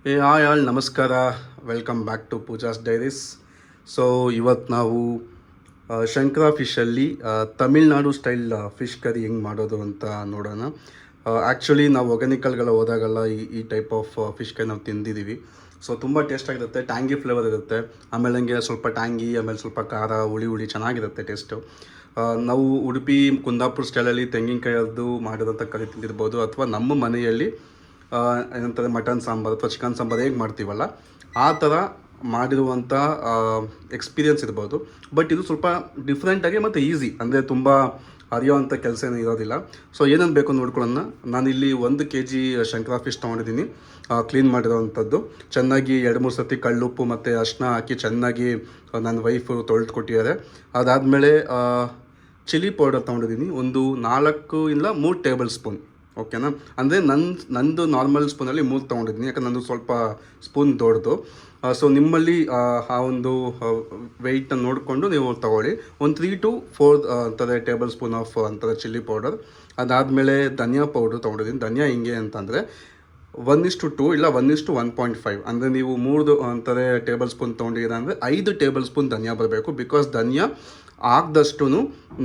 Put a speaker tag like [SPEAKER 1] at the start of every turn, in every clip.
[SPEAKER 1] Hi all ನಮಸ್ಕಾರ. Welcome back to Pooja's diaries. So ಇವತ್ತು ನಾವು ಶಂಕರ ಫಿಶಲ್ಲಿ ತಮಿಳ್ನಾಡು ಸ್ಟೈಲ್ ಫಿಶ್ ಕರಿ ಹೆಂಗೆ ಮಾಡೋದು ಅಂತ ನೋಡೋಣ. ಆ್ಯಕ್ಚುಲಿ ನಾವು ಒಗ್ಯಾನಿಕಲ್ಗೆಲ್ಲ ಹೋದಾಗೆಲ್ಲ ಈ ಟೈಪ್ ಆಫ್ ಫಿಶ್ ಕರಿ ನಾವು ತಿಂದಿದ್ದೀವಿ. ಸೊ ತುಂಬ ಟೇಸ್ಟಾಗಿರುತ್ತೆ, ಟ್ಯಾಂಗಿ ಫ್ಲೇವರ್ ಇರುತ್ತೆ. ಆಮೇಲೆ ಹಂಗೆ ಸ್ವಲ್ಪ ಟ್ಯಾಂಗಿ, ಆಮೇಲೆ ಸ್ವಲ್ಪ ಖಾರ, ಹುಳಿ ಚೆನ್ನಾಗಿರುತ್ತೆ ಟೇಸ್ಟು. ನಾವು ಉಡುಪಿ ಕುಂದಾಪುರ ಸ್ಟೈಲಲ್ಲಿ ತೆಂಗಿನಕಾಯದ್ದು ಮಾಡಿರೋಂಥ ಕರಿ ತಿಂದಿರ್ಬೋದು, ಅಥವಾ ನಮ್ಮ ಮನೆಯಲ್ಲಿ ಏನಂತಾರೆ ಮಟನ್ ಸಾಂಬಾರು ಅಥವಾ ಚಿಕನ್ ಸಾಂಬಾರು ಹೇಗೆ ಮಾಡ್ತೀವಲ್ಲ ಆ ಥರ ಮಾಡಿರುವಂಥ ಎಕ್ಸ್ಪೀರಿಯನ್ಸ್ ಇರ್ಬೋದು. ಬಟ್ ಇದು ಸ್ವಲ್ಪ ಡಿಫ್ರೆಂಟಾಗಿ ಮತ್ತು ಈಸಿ, ಅಂದರೆ ತುಂಬ ಅರಿಯೋವಂಥ ಕೆಲಸ ಏನೂ ಇರೋದಿಲ್ಲ. ಸೊ ಏನೇನು ಬೇಕು ನೋಡ್ಕೊಳ್ಳೋಣ. ನಾನಿಲ್ಲಿ 1 kg ಶಂಕರ ಫಿಶ್ ತೊಗೊಂಡಿದ್ದೀನಿ, ಕ್ಲೀನ್ ಮಾಡಿರೋವಂಥದ್ದು. ಚೆನ್ನಾಗಿ 2-3 ಸತಿ ಕಳ್ಳುಪ್ಪು ಮತ್ತು ಅರಿಶಿನ ಹಾಕಿ ಚೆನ್ನಾಗಿ ನನ್ನ ವೈಫು ತೊಳೆದು ಕೊಟ್ಟಿದ್ದಾರೆ. ಅದಾದಮೇಲೆ ಚಿಲ್ಲಿ ಪೌಡರ್ ತೊಗೊಂಡಿದ್ದೀನಿ, ಒಂದು 4 ಇಲ್ಲ 3 ಟೇಬಲ್ ಸ್ಪೂನ್. ಓಕೆನಾ, ಅಂದರೆ ನಂದು ನಾರ್ಮಲ್ ಸ್ಪೂನಲ್ಲಿ 3 ತೊಗೊಂಡಿದ್ದೀನಿ, ಯಾಕಂದ್ರೆ ನಂದು ಸ್ವಲ್ಪ ಸ್ಪೂನ್ ದೊಡ್ಡದು. ಸೊ ನಿಮ್ಮಲ್ಲಿ ಆ ಒಂದು ವೆಯ್ಟನ್ನು ನೋಡಿಕೊಂಡು ನೀವು ತೊಗೊಳ್ಳಿ. ಒಂದು 3 to 4 ಅಂಥದ್ದು ಟೇಬಲ್ ಸ್ಪೂನ್ ಆಫ್ ಅಂಥದ್ದು ಚಿಲ್ಲಿ ಪೌಡರ್. ಅದಾದಮೇಲೆ ಧನಿಯಾ ಪೌಡ್ರ್ ತೊಗೊಂಡಿದ್ದೀನಿ. ಧನಿಯಾ ಹಿಂಗೆ ಅಂತಂದರೆ 1:2 ಇಲ್ಲ 1:1.5, ಅಂದರೆ ನೀವು 3 ಅಂಥದ್ದೇ ಟೇಬಲ್ ಸ್ಪೂನ್ ತೊಗೊಂಡಿದ್ದೀರ ಅಂದರೆ 5 ಟೇಬಲ್ ಸ್ಪೂನ್ ಧನಿಯಾ ಬರಬೇಕು. ಬಿಕಾಸ್ ಧನಿಯಾ ಹಾಕ್ದಷ್ಟು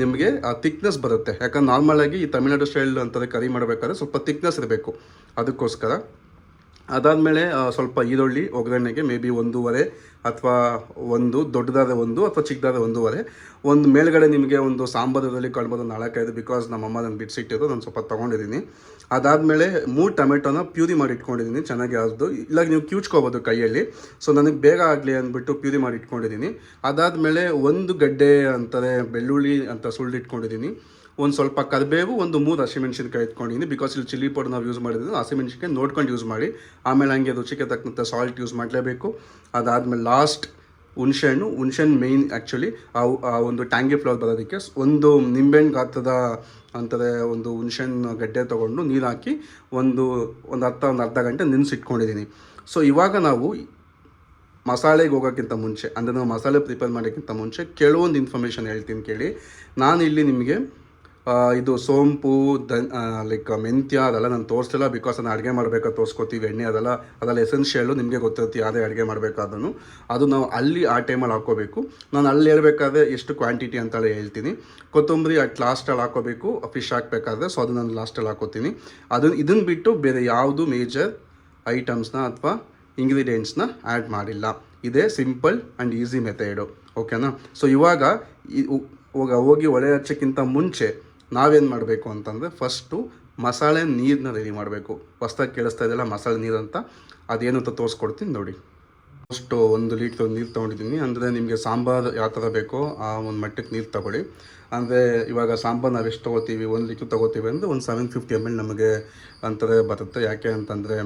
[SPEAKER 1] ನಿಮಗೆ ಥಿಕ್ನೆಸ್ ಬರುತ್ತೆ. ಯಾಕಂದ್ರೆ ನಾರ್ಮಲಾಗಿ ಈ ತಮಿಳ್ನಾಡು ಸ್ಟೈಲ್ ಅಂಥದ್ದು ಕರಿ ಮಾಡಬೇಕಾದ್ರೆ ಸ್ವಲ್ಪ ಥಿಕ್ನೆಸ್ ಇರಬೇಕು, ಅದಕ್ಕೋಸ್ಕರ. ಅದಾದಮೇಲೆ ಸ್ವಲ್ಪ ಈರುಳ್ಳಿ ಒಗ್ಗರಣೆಗೆ ಮೇ ಬಿ 1.5 ಅಥವಾ 1 ದೊಡ್ಡದಾದ 1 ಅಥವಾ ಚಿಕ್ಕದಾದ 1.5. ಒಂದು ಮೇಲ್ಗಡೆ ನಿಮಗೆ ಒಂದು ಸಾಂಬಾರಲ್ಲಿ ಕಾಣ್ಬೋದು 4-5, ಬಿಕಾಸ್ ನಮ್ಮಮ್ಮ ನಾನು ಬಿಡಿಸಿಟ್ಟಿದ್ದು ನಾನು ಸ್ವಲ್ಪ ತೊಗೊಂಡಿದ್ದೀನಿ. ಅದಾದಮೇಲೆ 3 ಟೊಮೆಟೊನ ಪ್ಯೂರಿ ಮಾಡಿ ಇಟ್ಕೊಂಡಿದ್ದೀನಿ, ಚೆನ್ನಾಗಿ ಅರ್ದು. ಇಲ್ಲ ನೀವು ಕ್ಯೂಚ್ಕೋಬೋದು ಕೈಯಲ್ಲಿ. ಸೊ ನನಗೆ ಬೇಗ ಆಗಲಿ ಅಂದ್ಬಿಟ್ಟು ಪ್ಯೂರಿ ಮಾಡಿ ಇಟ್ಕೊಂಡಿದ್ದೀನಿ. ಅದಾದಮೇಲೆ 1 ಗಡ್ಡೆ ಅಂತಾರೆ ಬೆಳ್ಳುಳ್ಳಿ ಅಂತ ಸುಳ್ಳಿಟ್ಕೊಂಡಿದ್ದೀನಿ. ಒಂದು ಸ್ವಲ್ಪ ಕರಿಬೇವು, ಒಂದು 3 ಹಸಿಮೆಣ್ಸಿನ್ಕಾಯಿ ಇಟ್ಕೊಂಡಿದ್ದೀನಿ. ಬಿಕಾಸ್ ಇಲ್ಲಿ ಚಿಲ್ಲಿ ಪೌಡರ್ ನಾವು ಯೂಸ್ ಮಾಡಿದ್ದೀನಿ, ಹಸಿಮೆಣ್ಸಿನ್ಕಾಯಿ ನೋಡ್ಕೊಂಡು ಯೂಸ್ ಮಾಡಿ. ಆಮೇಲೆ ಹಂಗೆ ರುಚಿಗೆ ತಕ್ಕಂಥ ಸಾಲ್ಟ್ ಯೂಸ್ ಮಾಡಲೇಬೇಕು. ಅದಾದಮೇಲೆ ಲಾಸ್ಟ್ ಹುಣಸೆಹಣ್ಣು ಮೇಯ್ನ್ ಆ್ಯಕ್ಚುಲಿ ಆ ಒಂದು ಟ್ಯಾಂಗಿ ಫ್ಲೇವರ್ ಬರೋದಕ್ಕೆ. ಒಂದು ನಿಂಬೆಹಣ್ಣು ಗಾತ್ರದ ಅಂಥದ್ದೇ ಒಂದು ಹುಣಸೆಹಣ್ಣು ಗಡ್ಡೆ ತೊಗೊಂಡು ನೀರು ಹಾಕಿ ಒಂದು ಅರ್ಧ ಗಂಟೆ ನೆನೆಸಿಟ್ಕೊಂಡಿದ್ದೀನಿ. ಸೊ ಇವಾಗ ನಾವು ಮಸಾಲೆಗೆ ಹೋಗೋಕ್ಕಿಂತ ಮುಂಚೆ, ಅಂದರೆ ನಾವು ಮಸಾಲೆ ಪ್ರಿಪೇರ್ ಮಾಡೋಕ್ಕಿಂತ ಮುಂಚೆ ಕೆಲವೊಂದು ಇನ್ಫಾರ್ಮೇಷನ್ ಹೇಳ್ತೀನಿ ಕೇಳಿ. ನಾನು ಇಲ್ಲಿ ನಿಮಗೆ ಇದು ಸೋಂಪು ಲೈಕ್ ಮೆಂತ್ಯ ಅದೆಲ್ಲ ನಾನು ತೋರಿಸ್ತಿಲ್ಲ, ಬಿಕಾಸ್ ನಾನು ಅಡುಗೆ ಮಾಡಬೇಕಾದ್ರೆ ತೋರಿಸ್ಕೊತೀವಿ. ಎಣ್ಣೆ ಅದೆಲ್ಲ ಎಸೆನ್ಷಿಯಲ್ಲು, ನಿಮಗೆ ಗೊತ್ತಿರುತ್ತೆ ಯಾವುದೇ ಅಡುಗೆ ಮಾಡಬೇಕಾದ್ರೂ ಅದು ನಾವು ಅಲ್ಲಿ ಆ ಟೈಮಲ್ಲಿ ಹಾಕ್ಕೋಬೇಕು. ನಾನು ಅಲ್ಲಿ ಹೇಳ್ಬೇಕಾದ್ರೆ ಎಷ್ಟು ಕ್ವಾಂಟಿಟಿ ಅಂತೇಳಿ ಹೇಳ್ತೀನಿ. ಕೊತ್ತಂಬರಿ ಲಾಸ್ಟಲ್ಲಿ ಹಾಕ್ಕೋಬೇಕು ಫಿಶ್ ಹಾಕಬೇಕಾದ್ರೆ, ಸೊ ಅದು ನಾನು ಲಾಸ್ಟಲ್ಲಿ ಹಾಕ್ಕೋತೀನಿ. ಇದನ್ನು ಬಿಟ್ಟು ಬೇರೆ ಯಾವುದು ಮೇಜರ್ ಐಟಮ್ಸ್ನ ಅಥವಾ ಇಂಗ್ರೀಡಿಯೆಂಟ್ಸ್ನ ಆ್ಯಡ್ ಮಾಡಿಲ್ಲ. ಇದೇ ಸಿಂಪಲ್ ಆ್ಯಂಡ್ ಈಸಿ ಮೆಥಡು, ಓಕೆನಾ. ಸೊ ಇವಾಗ ಹೋಗಿ ಒಲೆ ಹಚ್ಚೋಕ್ಕಿಂತ ಮುಂಚೆ ನಾವೇನು ಮಾಡಬೇಕು ಅಂತಂದರೆ, ಫಸ್ಟು ಮಸಾಲೆ ನೀರನ್ನ ರೆಡಿ ಮಾಡಬೇಕು. ಹೊಸ್ದಾಗಿ ಕೇಳಿಸ್ತಾ ಇದೆಯಲ್ಲ ಮಸಾಲೆ ನೀರು ಅಂತ, ಅದೇನು ಅಂತ ತೋರಿಸ್ಕೊಡ್ತೀನಿ ನೋಡಿ. ಫಸ್ಟು 1 ಲೀಟ್ರ್ ನೀರು ತೊಗೊಂಡಿದ್ದೀನಿ. ಅಂದರೆ ನಿಮಗೆ ಸಾಂಬಾರು ಯಾವ ಥರ ಬೇಕೋ ಆ ಒಂದು ಮಟ್ಟಕ್ಕೆ ನೀರು ತೊಗೊಳ್ಳಿ. ಅಂದರೆ ಇವಾಗ ಸಾಂಬಾರು ನಾವು ಎಷ್ಟು ತೊಗೋತೀವಿ, 1 ಲೀಟ್ರ್ ತೊಗೋತೀವಿ ಅಂದರೆ ಒಂದು 750 ml ನಮಗೆ ಅಂತಾರೆ ಬರುತ್ತೆ. ಯಾಕೆ ಅಂತಂದರೆ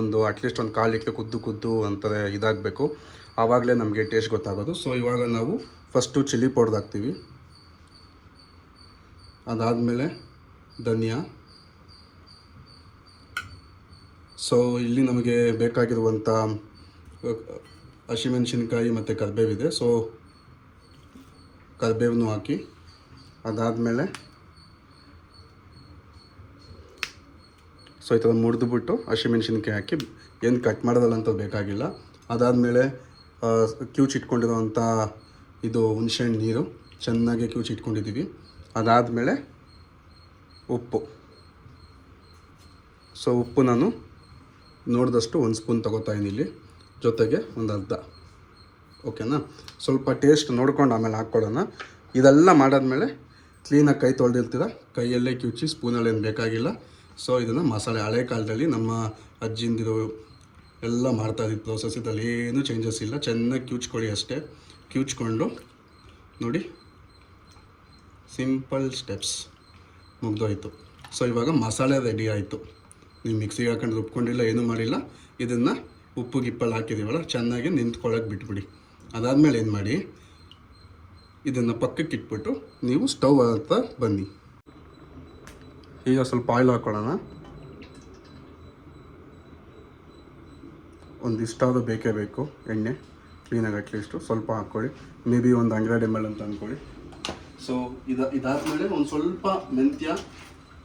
[SPEAKER 1] ಒಂದು ಅಟ್ಲೀಸ್ಟ್ ಒಂದು 1/4 ಲೀಟ್ರ್ ಕುದ್ದು ಅಂತಾರೆ ಇದಾಗಬೇಕು, ಆವಾಗಲೇ ನಮಗೆ ಟೇಸ್ಟ್ ಗೊತ್ತಾಗೋದು. ಸೊ ಇವಾಗ ನಾವು ಫಸ್ಟು ಚಿಲ್ಲಿ ಪೌಡ್ರ್ ಹಾಕ್ತೀವಿ. ಅದಾದಮೇಲೆ ಧನಿಯಾ. ಸೊ ಇಲ್ಲಿ ನಮಗೆ ಬೇಕಾಗಿರುವಂಥ ಹಸಿಮೆಣಸಿನ್ಕಾಯಿ ಮತ್ತು ಕರಿಬೇವಿದೆ, ಸೊ ಕರಿಬೇವನ್ನು ಹಾಕಿ. ಅದಾದಮೇಲೆ ಸೊ ಈ ಥರ ಮುರಿದುಬಿಟ್ಟು ಹಸಿಮೆಣಸಿನ್ಕಾಯಿ ಹಾಕಿ, ಏನು ಕಟ್ ಮಾಡೋದಲ್ಲ ಅಂತ ಬೇಕಾಗಿಲ್ಲ. ಅದಾದಮೇಲೆ ಕ್ಯೂಚಿಟ್ಕೊಂಡಿರೋವಂಥ ಇದು ಹುಣಸೆಹಣ್ಣು ನೀರು ಚೆನ್ನಾಗಿ ಕ್ಯೂಚಿಟ್ಕೊಂಡಿದ್ದೀವಿ. ಅದಾದಮೇಲೆ ಉಪ್ಪು. ಸೊ ಉಪ್ಪು ನಾನು ನೋಡಿದಷ್ಟು 1 ಸ್ಪೂನ್ ತೊಗೋತಾಯಿದ್ದೀನಿ ಇಲ್ಲಿ, ಜೊತೆಗೆ ಒಂದು ಅರ್ಧ, ಓಕೆನಾ. ಸ್ವಲ್ಪ ಟೇಸ್ಟ್ ನೋಡ್ಕೊಂಡು ಆಮೇಲೆ ಹಾಕ್ಕೊಳ್ಳೋಣ. ಇದೆಲ್ಲ ಮಾಡಾದ್ಮೇಲೆ ಕ್ಲೀನಾಗಿ ಕೈ ತೊಳೆದಿರ್ತೀರ, ಕೈಯಲ್ಲೇ ಕ್ಯೂಚಿ, ಸ್ಪೂನಲ್ಲಿ ಏನು ಬೇಕಾಗಿಲ್ಲ. ಸೊ ಇದನ್ನು ಮಸಾಲೆ ಹಳೆ ಕಾಲದಲ್ಲಿ ನಮ್ಮ ಅಜ್ಜಿಂದಿರು ಎಲ್ಲ ಮಾಡ್ತಾಯಿದ್ದ ಪ್ರೋಸೆಸ್, ಇದರಲ್ಲಿ ಏನೂ ಚೇಂಜಸ್ ಇಲ್ಲ. ಚೆನ್ನಾಗಿ ಕ್ಯೂಚ್ಕೊಳ್ಳಿ ಅಷ್ಟೇ. ಕ್ಯೂಚ್ಕೊಂಡು ನೋಡಿ, ಸಿಂಪಲ್ ಸ್ಟೆಪ್ಸ್ ಮುಗ್ದೋಯ್ತು. ಸೊ ಇವಾಗ ಮಸಾಲೆ ರೆಡಿ ಆಯಿತು. ನೀವು ಮಿಕ್ಸಿಗೆ ಹಾಕೊಂಡು ರುಬ್ಕೊಂಡಿಲ್ಲ, ಏನೂ ಮಾಡಿಲ್ಲ. ಇದನ್ನು ಉಪ್ಪು ಗಿಪ್ಪಲ್ಲಿ ಹಾಕಿದ್ದೀವಲ್ಲ, ಚೆನ್ನಾಗಿ ನಿಂತ್ಕೊಳ್ಳೋಕೆ ಬಿಟ್ಬಿಡಿ. ಅದಾದಮೇಲೆ ಏನು ಮಾಡಿ, ಇದನ್ನು ಪಕ್ಕಕ್ಕೆ ಇಟ್ಬಿಟ್ಟು ನೀವು ಸ್ಟವ್ ಹತ್ರ ಬನ್ನಿ. ಈಗ ಸ್ವಲ್ಪ ಆಯಿಲ್ ಹಾಕ್ಕೊಳ್ಳೋಣ. ಒಂದಿಷ್ಟಾದರೂ ಬೇಕೇ ಬೇಕು ಎಣ್ಣೆ, ಕ್ಲೀನಾಗಿ ಅಟ್ಲೀಸ್ಟು ಸ್ವಲ್ಪ ಹಾಕ್ಕೊಳ್ಳಿ. ಮೇ ಬಿ ಒಂದು 100 ml ಅಂತ ಅಂದ್ಕೊಳ್ಳಿ. ಸೊ ಇದಾದಮೇಲೆ ಒಂದು ಸ್ವಲ್ಪ ಮೆಂತ್ಯ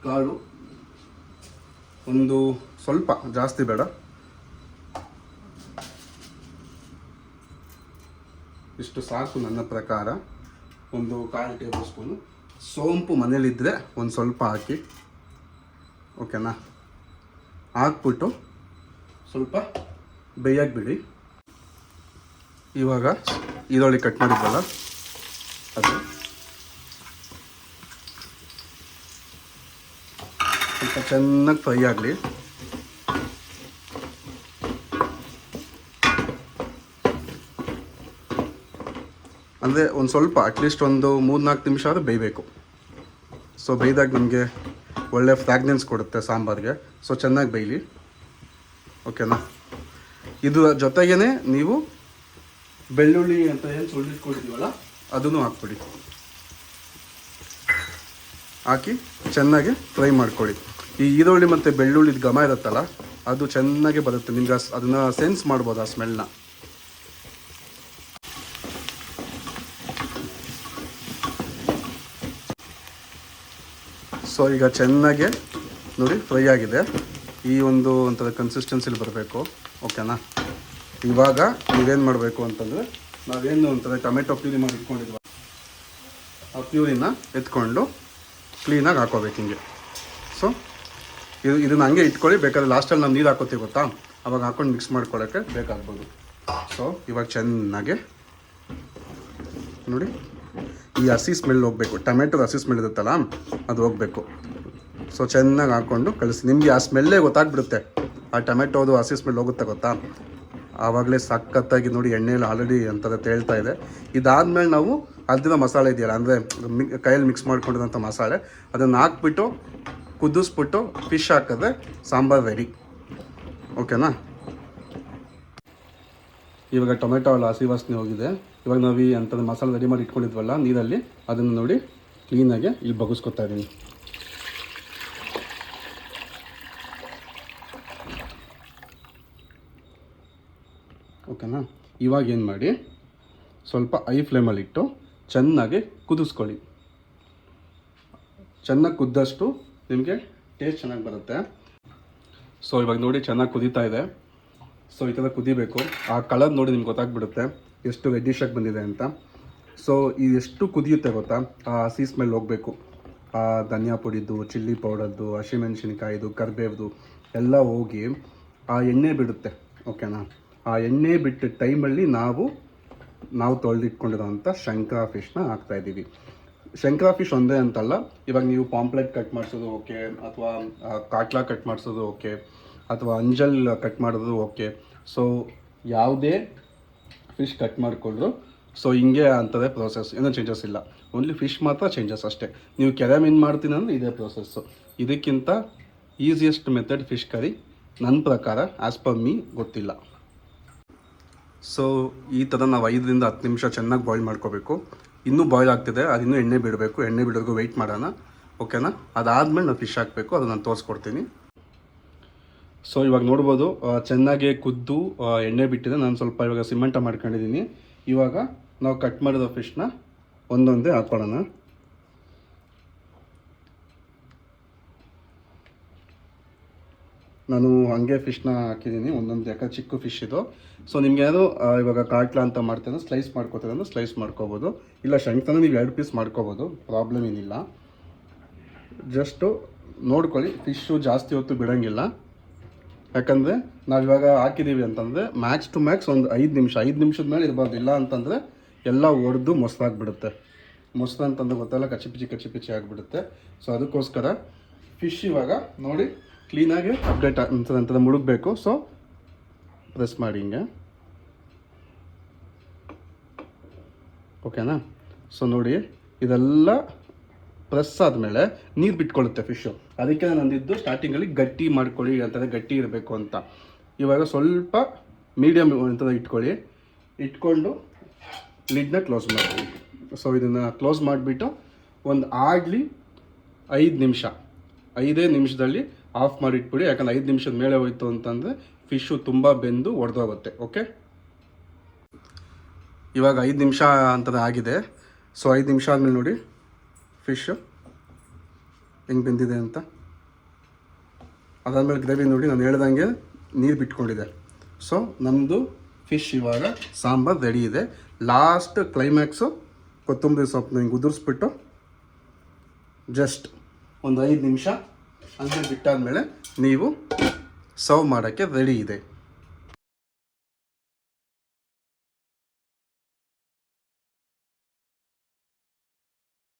[SPEAKER 1] ಕಾಳು, ಒಂದು ಸ್ವಲ್ಪ ಜಾಸ್ತಿ ಬೇಡ, ಇಷ್ಟು ಸಾಕು ನನ್ನ ಪ್ರಕಾರ. ಒಂದು 1/4 ಟೇಬಲ್ ಸ್ಪೂನು ಸೋಂಪು ಮನೇಲಿದ್ದರೆ ಒಂದು ಸ್ವಲ್ಪ ಹಾಕಿ, ಓಕೆನಾ. ಹಾಕ್ಬಿಟ್ಟು ಸ್ವಲ್ಪ ಬೇಯಕ್ಕೆ ಬಿಡಿ. ಇವಾಗ ಈರುಳ್ಳಿ ಕಟ್ ಮಾಡಿದ್ವಲ್ಲ ಅದು ಸ್ವಲ್ಪ ಚೆನ್ನಾಗಿ ಫ್ರೈ ಆಗಲಿ. ಅಂದರೆ ಒಂದು ಸ್ವಲ್ಪ ಅಟ್ಲೀಸ್ಟ್ ಒಂದು 3-4 ನಿಮಿಷ ಆದರೂ ಬೇಯಬೇಕು. ಸೊ ಬೇಯ್ದಾಗ ನಮಗೆ ಒಳ್ಳೆ ಫ್ರಾಗ್ನೆನ್ಸ್ ಕೊಡುತ್ತೆ ಸಾಂಬಾರಿಗೆ. ಸೊ ಚೆನ್ನಾಗಿ ಬೇಯಲಿ, ಓಕೆನಾ. ಇದು ಜೊತೆಗೇ ನೀವು ಬೆಳ್ಳುಳ್ಳಿ ಅಂತ ಏನು ಸುಳ್ಳಿಟ್ಕೊಂಡಿದ್ದೀವಲ್ಲ ಅದನ್ನು ಹಾಕ್ಬಿಡಿ. ಹಾಕಿ ಚೆನ್ನಾಗಿ ಫ್ರೈ ಮಾಡ್ಕೊಳ್ಳಿ. ಈ ಈರುಳ್ಳಿ ಮತ್ತು ಬೆಳ್ಳುಳ್ಳಿದ ಘಮ ಇರುತ್ತಲ್ಲ ಅದು ಚೆನ್ನಾಗಿ ಬರುತ್ತೆ. ನಿಮ್ಗೆ ಅದನ್ನು ಸೆನ್ಸ್ ಮಾಡ್ಬೋದು, ಆ ಸ್ಮೆಲ್ನ. ಸೊ ಈಗ ಚೆನ್ನಾಗಿ ನೋಡಿ ಫ್ರೈ ಆಗಿದೆ. ಈ ಒಂದು ಒಂಥರ ಕನ್ಸಿಸ್ಟೆನ್ಸಿಲಿ ಬರಬೇಕು, ಓಕೆನಾ. ಇವಾಗ ನೀವೇನು ಮಾಡಬೇಕು ಅಂತಂದರೆ, ನಾವೇನು ಒಂಥರ ಟೊಮೆಟೊ ಪ್ಯೂರಿ ಮಾಡಿ ಇಟ್ಕೊಂಡಿದ್ವ ಆ ಪ್ಯೂರಿನ ಎತ್ಕೊಂಡು ಕ್ಲೀನಾಗಿ ಹಾಕೋಬೇಕು ಹಿಂಗೆ. ಸೊ ಇದನ್ನು ಹಂಗೆ ಇಟ್ಕೊಳ್ಳಿ. ಬೇಕಾದ್ರೆ ಲಾಸ್ಟಲ್ಲಿ ನಾವು ನೀರು ಹಾಕೋತೀವಿ ಗೊತ್ತಾ, ಅವಾಗ ಹಾಕೊಂಡು ಮಿಕ್ಸ್ ಮಾಡ್ಕೊಳ್ಳೋಕ್ಕೆ ಬೇಕಾಗ್ಬೋದು. ಸೊ ಇವಾಗ ಚೆನ್ನಾಗಿ ನೋಡಿ ಈ ಹಸಿ ಸ್ಮೆಲ್ ಹೋಗಬೇಕು. ಟೊಮೆಟೊದ ಹಸಿ ಸ್ಮೆಲ್ ಇರುತ್ತಲ್ಲ ಅದು ಹೋಗಬೇಕು. ಸೊ ಚೆನ್ನಾಗಿ ಹಾಕ್ಕೊಂಡು ಕಳಿಸಿ. ನಿಮಗೆ ಆ ಸ್ಮೆಲ್ಲೇ ಗೊತ್ತಾಗ್ಬಿಡುತ್ತೆ, ಆ ಟೊಮೆಟೋದು ಹಸಿ ಸ್ಮೆಲ್ ಹೋಗುತ್ತೆ ಗೊತ್ತಾ. ಆವಾಗಲೇ ಸಖತ್ತಾಗಿ ನೋಡಿ ಎಣ್ಣೆಯಲ್ಲಿ ಆಲ್ರೆಡಿ ಅಂತದ ತೇಳ್ತಾ ಇದೆ. ಇದಾದಮೇಲೆ ನಾವು ಅರ್ದಿನ ಮಸಾಲೆ ಇದೆಯಲ್ಲ, ಅಂದರೆ ಕೈಯಲ್ಲಿ ಮಿಕ್ಸ್ ಮಾಡ್ಕೊಂಡಿರೋಂಥ ಮಸಾಲೆ, ಅದನ್ನು ಹಾಕ್ಬಿಟ್ಟು ಕುದಿಸ್ಬಿಟ್ಟು ಫಿಶ್ ಹಾಕಿದ್ರೆ ಸಾಂಬಾರು ರೆಡಿ, ಓಕೆನಾ. ಇವಾಗ ಟೊಮೆಟೊ ಎಲ್ಲ ಹಸಿ ವಾಸನೆ ಹೋಗಿದೆ. ಇವಾಗ ನಾವು ಈ ಅಂಥದ್ದು ಮಸಾಲೆ ರೆಡಿ ಮಾಡಿ ಇಟ್ಕೊಂಡಿದ್ವಲ್ಲ ನೀರಲ್ಲಿ, ಅದನ್ನು ನೋಡಿ ಕ್ಲೀನಾಗಿ ಇಲ್ಲಿ ಬಗ್ಗಿಸ್ಕೊತಾ ಇದ್ದೀನಿ. ಓಕೆನಾ. ಇವಾಗ ಏನು ಮಾಡಿ, ಸ್ವಲ್ಪ ಐ ಫ್ಲೇಮಲ್ಲಿಟ್ಟು ಚೆನ್ನಾಗಿ ಕುದಿಸ್ಕೊಳ್ಳಿ. ಚೆನ್ನಾಗಿ ಕುದ್ದಷ್ಟು ನಿಮಗೆ ಟೇಸ್ಟ್ ಚೆನ್ನಾಗಿ ಬರುತ್ತೆ. ಸೊ ಇವಾಗ ನೋಡಿ ಚೆನ್ನಾಗಿ ಕುದೀತಾ ಇದೆ. ಸೊ ಈ ಥರ ಕುದಿಬೇಕು. ಆ ಕಲರ್ ನೋಡಿ ನಿಮ್ಗೆ ಗೊತ್ತಾಗ್ಬಿಡುತ್ತೆ ಎಷ್ಟು ರೆಡ್ಡಿಶಾಗಿ ಬಂದಿದೆ ಅಂತ. ಸೊ ಇದೆಷ್ಟು ಕುದಿಯುತ್ತೆ ಗೊತ್ತಾ, ಆ ಹಸಿ ಸ್ಮೆಲ್ ಹೋಗಬೇಕು. ಆ ಧನಿಯಾ ಪುಡಿದು, ಚಿಲ್ಲಿ ಪೌಡರ್ದು, ಹಸಿಮೆಣ್ಸಿನ್ಕಾಯಿದು, ಕರಿಬೇವ್ದು ಎಲ್ಲ ಹೋಗಿ ಆ ಎಣ್ಣೆ ಬಿಡುತ್ತೆ, ಓಕೆನಾ. ಆ ಎಣ್ಣೆ ಬಿಟ್ಟ ಟೈಮಲ್ಲಿ ನಾವು ತೊಳೆದಿಟ್ಕೊಂಡಿರೋಂಥ ಶಂಕರ ಫಿಶ್ನ ಹಾಕ್ತಾಯಿದ್ದೀವಿ. ಶಂಕರ ಫಿಶ್ ಒಂದೇ ಅಂತಲ್ಲ, ಇವಾಗ ನೀವು ಪಾಂಪ್ಲೆಟ್ ಕಟ್ ಮಾಡಿಸೋದು ಓಕೆ, ಅಥವಾ ಕಾಟ್ಲಾ ಕಟ್ ಮಾಡಿಸೋದು ಓಕೆ, ಅಥವಾ ಅಂಜಲ್ ಕಟ್ ಮಾಡೋದು ಓಕೆ. ಸೊ ಯಾವುದೇ ಫಿಶ್ ಕಟ್ ಮಾಡಿಕೊಂಡ್ರು ಸೊ ಹಿಂಗೆ ಅಂತದೇ ಪ್ರೋಸೆಸ್, ಏನೂ ಚೇಂಜಸ್ ಇಲ್ಲ. ಓನ್ಲಿ ಫಿಶ್ ಮಾತ್ರ ಚೇಂಜಸ್ ಅಷ್ಟೇ. ನೀವು ಕೆರೆ ಮೀನು ಮಾಡ್ತೀನಿ ಅಂದರೆ ಇದೇ ಪ್ರೋಸೆಸ್ಸು. ಇದಕ್ಕಿಂತ ಈಸಿಯೆಸ್ಟ್ ಮೆಥಡ್ ಫಿಶ್ ಕರಿ ನನ್ನ ಪ್ರಕಾರ ಆ್ಯಸ್ ಪರ್ ಮೀ ಗೊತ್ತಿಲ್ಲ. ಸೊ ಈ ಥರ ನಾವು 5-10 ನಿಮಿಷ ಚೆನ್ನಾಗಿ ಬಾಯ್ಲ್ ಮಾಡ್ಕೋಬೇಕು. ಇನ್ನೂ ಬಾಯ್ಲ್ ಆಗ್ತಿದೆ, ಅದು ಇನ್ನೂ ಎಣ್ಣೆ ಬಿಡಬೇಕು. ಎಣ್ಣೆ ಬಿಡೋದು ವೆಯ್ಟ್ ಮಾಡೋಣ, ಓಕೆನಾ. ಅದಾದಮೇಲೆ ನಾವು ಫಿಶ್ ಹಾಕಬೇಕು, ಅದು ನಾನು ತೋರಿಸ್ಕೊಡ್ತೀನಿ. ಸೊ ಇವಾಗ ನೋಡ್ಬೋದು ಚೆನ್ನಾಗಿ ಕುದ್ದು ಎಣ್ಣೆ ಬಿಟ್ಟಿದೆ. ನಾನು ಸ್ವಲ್ಪ ಇವಾಗ ಸಿಮೆಂಟ ಮಾಡ್ಕೊಂಡಿದ್ದೀನಿ. ಇವಾಗ ನಾವು ಕಟ್ ಮಾಡಿರೋ ಫಿಶ್ನ ಒಂದೊಂದೇ ಹಾಕ್ಕೊಳ್ಳೋಣ. ನಾನು ಹಾಗೆ ಫಿಶ್ನ ಹಾಕಿದ್ದೀನಿ ಒಂದೊಂದು, ಯಾಕಂದ್ರೆ ಚಿಕ್ಕ ಫಿಶ್ ಇದು. ಸೊ ನಿಮ್ಗೆ ಯಾರು ಇವಾಗ ಕಾಟ್ಲಾ ಅಂತ ಮಾಡ್ತಾರೆ ಸ್ಲೈಸ್ ಮಾಡ್ಕೋತಾರೆ ಅಂದರೆ ಸ್ಲೈಸ್ ಮಾಡ್ಕೋಬೋದು, ಇಲ್ಲ ಶಂಕ್ತನ ನೀವು 2 ಪೀಸ್ ಮಾಡ್ಕೋಬೋದು, ಪ್ರಾಬ್ಲಮ್ ಏನಿಲ್ಲ. ಜಸ್ಟು ನೋಡ್ಕೊಳ್ಳಿ, ಫಿಶ್ಶು ಜಾಸ್ತಿ ಹೊತ್ತು ಬಿಡೋಂಗಿಲ್ಲ. ಯಾಕಂದರೆ ನಾವಿವಾಗ ಹಾಕಿದ್ದೀವಿ ಅಂತಂದರೆ ಮ್ಯಾಕ್ಸ್ ಟು ಮ್ಯಾಕ್ಸ್ ಒಂದು 5 ನಿಮಿಷ, 5 ನಿಮಿಷದ ಮೇಲೆ ಇರಬಾರ್ದು. ಇಲ್ಲ ಅಂತಂದರೆ ಎಲ್ಲ ಒಡೆದು ಮೊಸರಾಗ್ಬಿಡುತ್ತೆ. ಮೊಸರು ಅಂತಂದ್ರೆ ಗೊತ್ತಲ್ಲ, ಕಚ್ಚಿ ಆಗಿಬಿಡುತ್ತೆ. ಸೊ ಅದಕ್ಕೋಸ್ಕರ ಫಿಶ್ ಇವಾಗ ನೋಡಿ ಕ್ಲೀನಾಗಿ ಅಪ್ಡೇಟ್ ಅಂತದ ಮುಳುಗಬೇಕು. ಸೊ ಪ್ರೆಸ್ ಮಾಡಿ ಹಿಂಗೆ, ಓಕೆನಾ. ಸೊ ನೋಡಿ ಇದೆಲ್ಲ ಪ್ರೆಸ್ ಆದಮೇಲೆ ನೀರು ಬಿಟ್ಕೊಳ್ಳುತ್ತೆ ಫಿಶ್ಶು. ಅದಕ್ಕೆ ನಾನು ಅಂದಿದ್ದು ಸ್ಟಾರ್ಟಿಂಗಲ್ಲಿ ಗಟ್ಟಿ ಮಾಡ್ಕೊಳ್ಳಿ ಅಂತಂದರೆ ಗಟ್ಟಿ ಇರಬೇಕು ಅಂತ. ಇವಾಗ ಸ್ವಲ್ಪ ಮೀಡಿಯಮ್ ಅಂತದ ಇಟ್ಕೊಂಡು ಲಿಡ್ನ ಕ್ಲೋಸ್ ಮಾಡಿ. ಸೊ ಇದನ್ನು ಕ್ಲೋಸ್ ಮಾಡಿಬಿಟ್ಟು ಒಂದು ಆಗಲಿ 5 ನಿಮಿಷ, 5 ನಿಮಿಷದಲ್ಲಿ ಆಫ್ ಮಾಡಿ ಇಟ್ಬಿಡಿ. ಯಾಕಂದರೆ 5 ನಿಮಿಷದ ಮೇಲೆ ಹೋಯ್ತು ಅಂತಂದರೆ ಫಿಶ್ಶು ತುಂಬ ಬೆಂದು ಒಡೆದೋಗುತ್ತೆ, ಓಕೆ. ಇವಾಗ 5 ನಿಮಿಷ ಅಂತದ ಆಗಿದೆ. ಸೊ 5 ನಿಮಿಷ ಆದಮೇಲೆ ನೋಡಿ ಫಿಶ್ಶು ಹೆಂಗೆ ಬೆಂದಿದೆ ಅಂತ. ಅದಾದಮೇಲೆ ಗ್ರೇವಿ ನೋಡಿ ನಾನು ಹೇಳ್ದಂಗೆ ನೀರು ಬಿಟ್ಕೊಂಡಿದೆ. ಸೊ ನಮ್ಮದು ಫಿಶ್ ಇವಾಗ ಸಾಂಬಾರು ರೆಡಿ ಇದೆ. ಲಾಸ್ಟ್ ಕ್ಲೈಮ್ಯಾಕ್ಸು ಕೊತ್ತಂಬರಿ ಸೊಪ್ಪನ್ನ ಹಿಂಗೆ ಉದುರಿಸ್ಬಿಟ್ಟು ಜಸ್ಟ್ ಒಂದು 5 ನಿಮಿಷ ಹಂಗೆ ಬಿಟ್ಟಾದಮೇಲೆ ನೀವು ಸರ್ವ್ ಮಾಡೋಕ್ಕೆ ರೆಡಿ ಇದೆ.